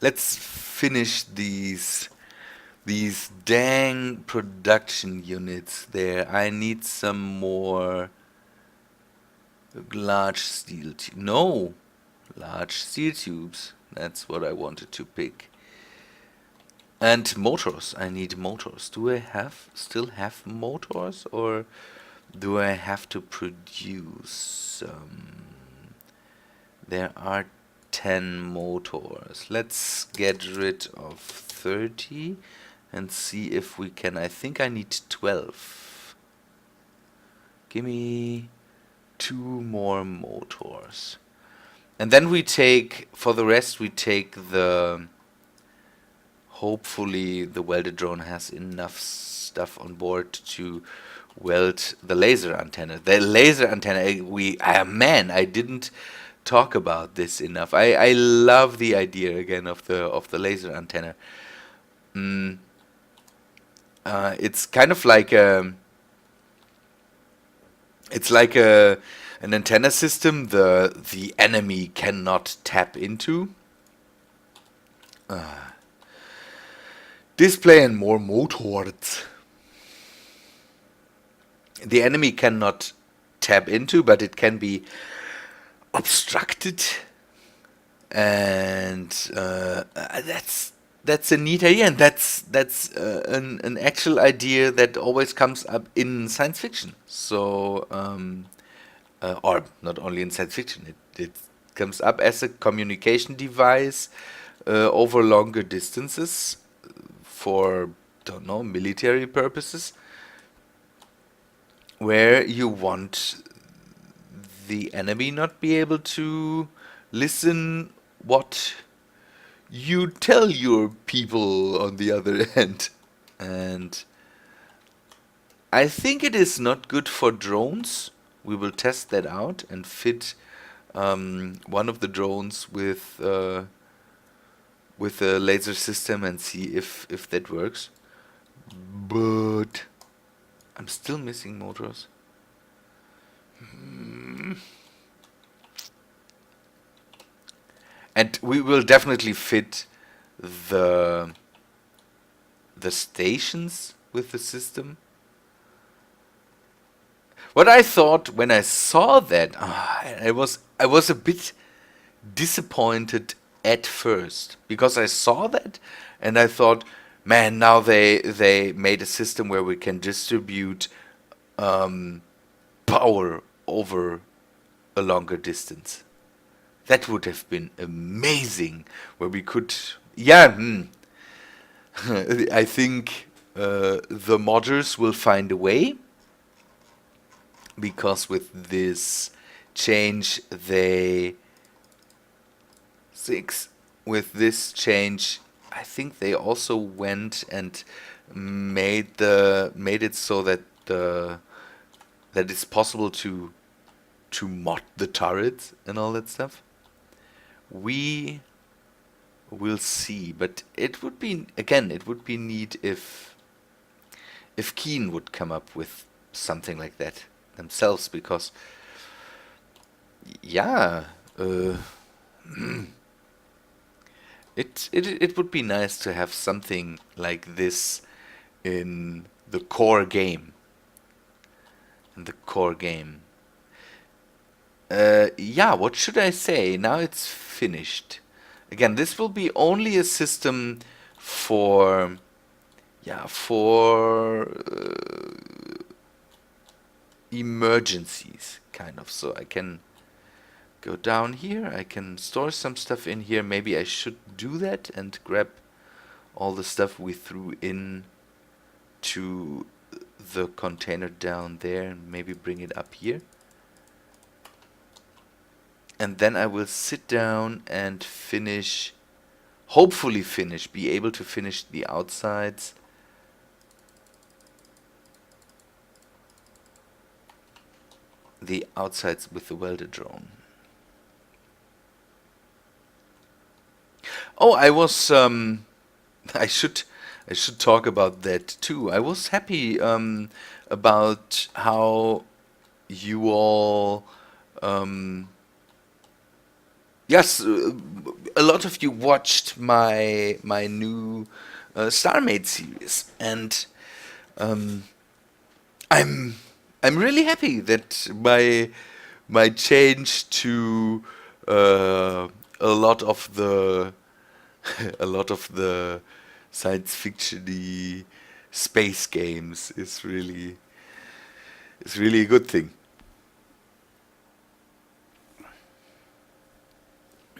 let's finish these dang production units there. I need some more large steel no, large steel tubes. That's what I wanted to pick. And motors. I need motors. Do I still have motors, or do I have to produce? There are 10 motors. Let's get rid of 30 and see if we can. I think I need 12. Give me 2 more motors. And then we take, for the rest, we take the... Hopefully the welded drone has enough stuff on board to weld the laser antenna. The laser antenna, man, I didn't talk about this enough. I love the idea again of the laser antenna. It's kind of like an antenna system the enemy cannot tap into. Display and more motors. The enemy cannot tap into, but it can be obstructed, and that's a neat idea, and that's an actual idea that always comes up in science fiction. So, or not only in science fiction, it comes up as a communication device over longer distances for, don't know, military purposes, where you want the enemy not be able to listen what you tell your people on the other end. And I think it is not good for drones. We will test that out and fit one of the drones with a laser system and see if that works. But I'm still missing motors. And we will definitely fit the stations with the system. What I thought when I saw that, I was a bit disappointed at first, because I saw that and I thought, man, now they made a system where we can distribute power over a longer distance. That would have been amazing, where we could, I think the modders will find a way, because with this change with this change, I think they also went and made it so that it's possible to mod the turrets and all that stuff. We will see, but it would be neat if Keen would come up with something like that themselves, because it would be nice to have something like this in the core game. What should I say? Now it's finished. Again, this will be only a system for emergencies, kind of. So I can go down here, I can store some stuff in here. Maybe I should do that and grab all the stuff we threw in to the container down there and maybe bring it up here. And then I will sit down and hopefully be able to finish the outsides. The outsides with the welded drone. Oh, I was I should talk about that too. I was happy about how you all yes, a lot of you watched my new Starmade series, and um, I'm I'm really happy that my change to uh, a lot of the a lot of the science fictiony space games is really a good thing.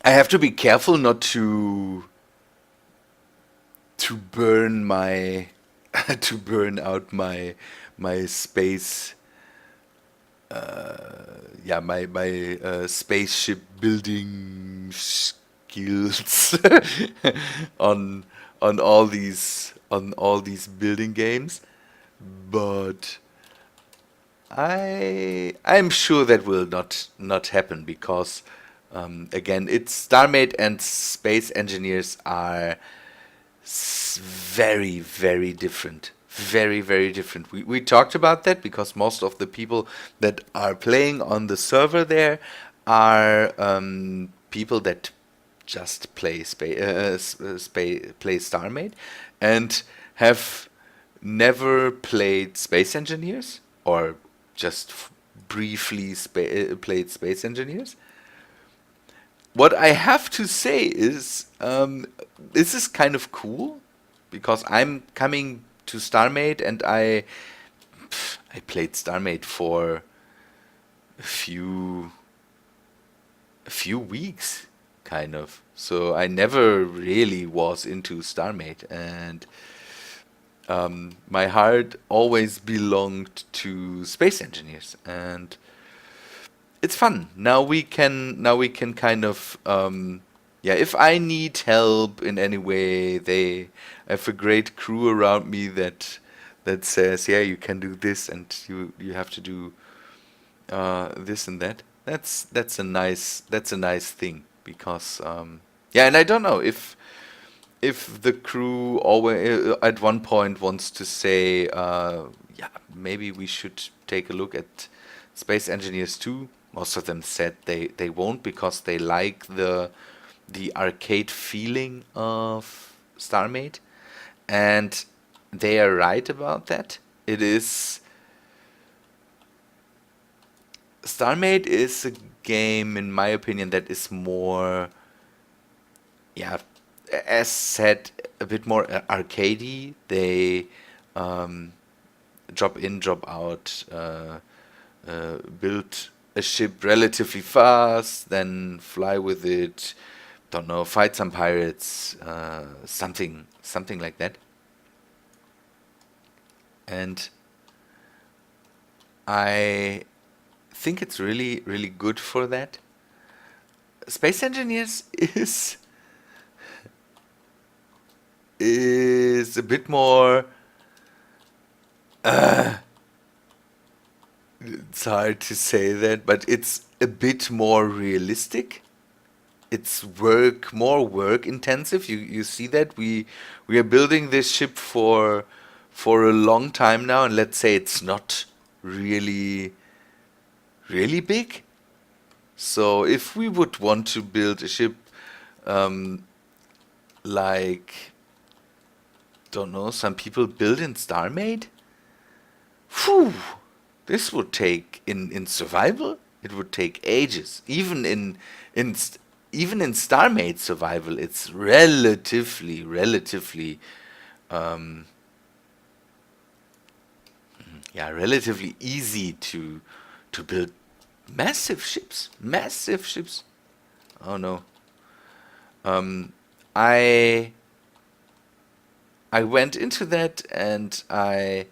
I have to be careful not to burn my to burn out my space my spaceship building skills on on all these building games, but I'm sure that will not happen because again, it's Starmade and space engineers are very different. Very different. We talked about that because most of the people that are playing on the server there are people that just play Starmade and have never played Space Engineers or just briefly played Space Engineers. What I have to say is, this is kind of cool because I'm coming to Starmade and I played Starmade for a few weeks, kind of. So I never really was into Starmade, and my heart always belonged to Space Engineers, and it's fun. Now we can kind of if I need help in any way, they have a great crew around me that says, yeah, you can do this and you have to do this and that. That's a nice thing because and I don't know if the crew always at one point wants to say maybe we should take a look at Space Engineers too. Most of them said they won't because they like the arcade feeling of Starmade, and they are right about that. It is Starmade is a game, in my opinion, that is more, yeah, as said, a bit more arcadey. They um, drop in, drop out, build a ship relatively fast, then fly with it. Don't know, fight some pirates, something like that. And I think it's really good for that. Space Engineers is a bit more. It's hard to say that, but it's a bit more realistic. It's more work intensive. You see that we are building this ship for a long time now, and let's say it's not really big. So if we would want to build a ship um, like, don't know, some people build in Starmade, whew, this would take in survival. It would take ages. Even in Starmade survival, it's relatively um, relatively easy to build massive ships. Massive ships. Oh no. Um, I I went into that and I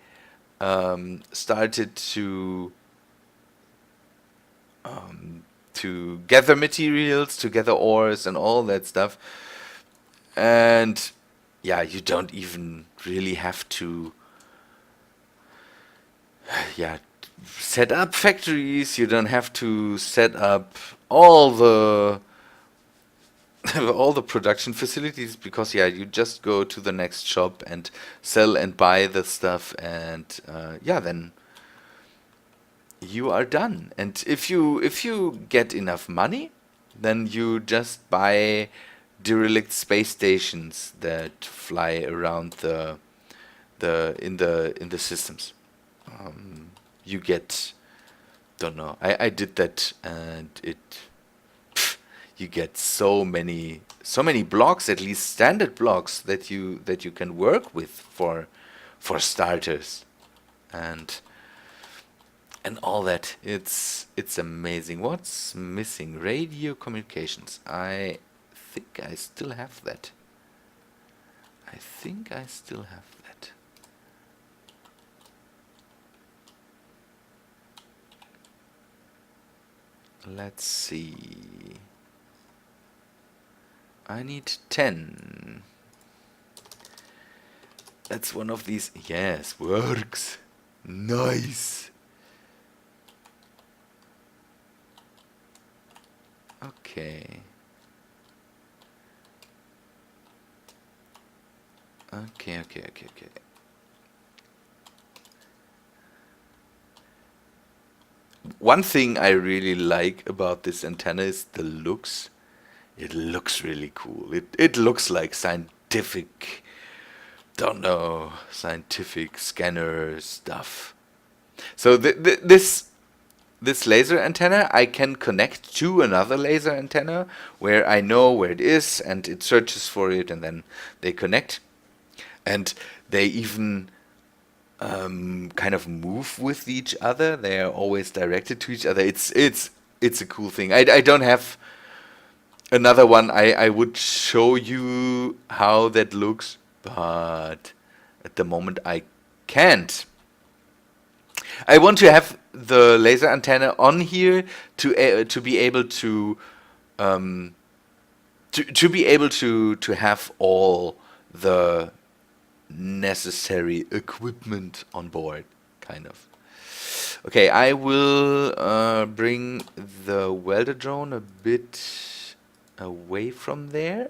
started to gather materials, to gather ores and all that stuff. And yeah, you don't even really have to yeah set up factories. You don't have to set up all the all the production facilities because you just go to the next shop and sell and buy the stuff, and then you are done. And if you get enough money, then you just buy derelict space stations that fly around in the systems. You get, don't know. I did that, and you get so many blocks, at least standard blocks that you can work with for starters, and all that. It's amazing. What's missing? Radio communications. I think I still have that. Let's see. I need 10. That's one of these. Yes, works. Nice. Okay. Okay. One thing I really like about this antenna is the looks. It looks really cool. It looks like scientific, don't know, scientific scanner stuff. So this laser antenna I can connect to another laser antenna where I know where it is, and it searches for it, and then they connect, and they even kind of move with each other. They are always directed to each other. It's a cool thing. I don't have another one. I would show you how that looks, but at the moment I can't. I want to have the laser antenna on here to be able to be able to have all the necessary equipment on board, kind of. Okay, I will bring the welder drone a bit away from there,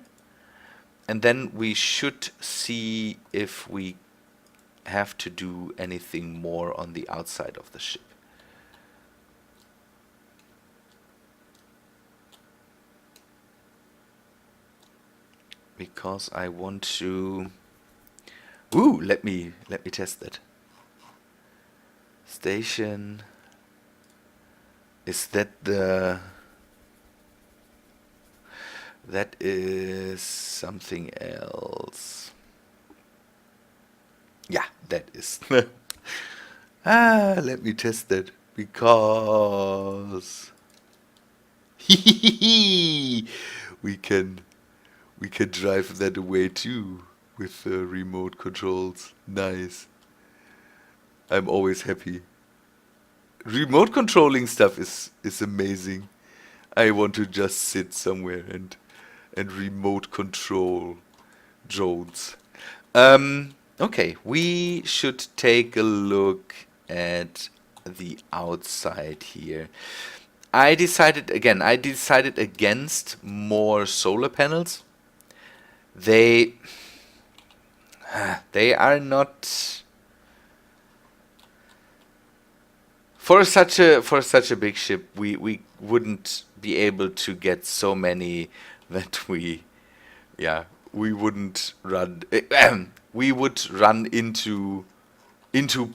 and then we should see if we have to do anything more on the outside of the ship. Because I want to... Ooh, let me test that. Station. Is that the... That is something else. Yeah, that is. Let me test that, because we can drive that away too with remote controls. Nice. I'm always happy. Remote controlling stuff is amazing. I want to just sit somewhere and remote control drones. Okay, we should take a look at the outside here. I decided against more solar panels. They are not for such a big ship. We wouldn't be able to get so many that we wouldn't run. We would run into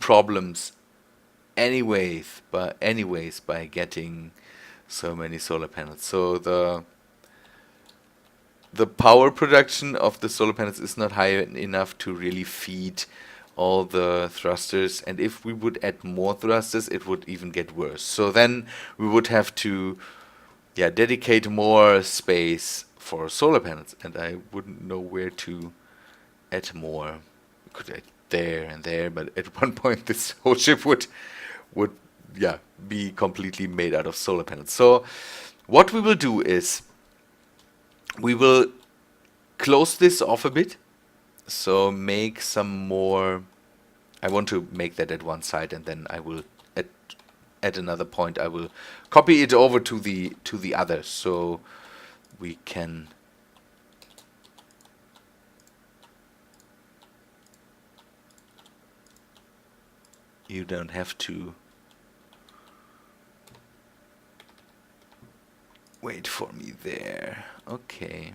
problems anyways by getting so many solar panels. So the power production of the solar panels is not high enough to really feed all the thrusters, and if we would add more thrusters, it would even get worse. So then we would have to dedicate more space for solar panels, and I wouldn't know where to add more. We could add there and there, but at one point this whole ship would be completely made out of solar panels. So what we will do is we will close this off a bit. So make some more. I want to make that at one side, and then I will at another point I will copy it over to the other, so we can you don't have to wait for me there. Okay,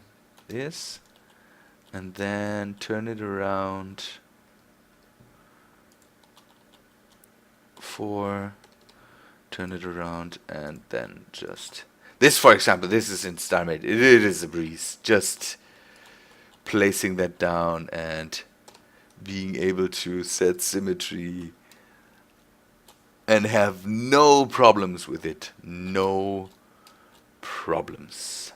is, and then turn it around 4, turn it around, and then just this, for example, this is in Starmade. It is a breeze. Just placing that down and being able to set symmetry and have no problems with it. No problems.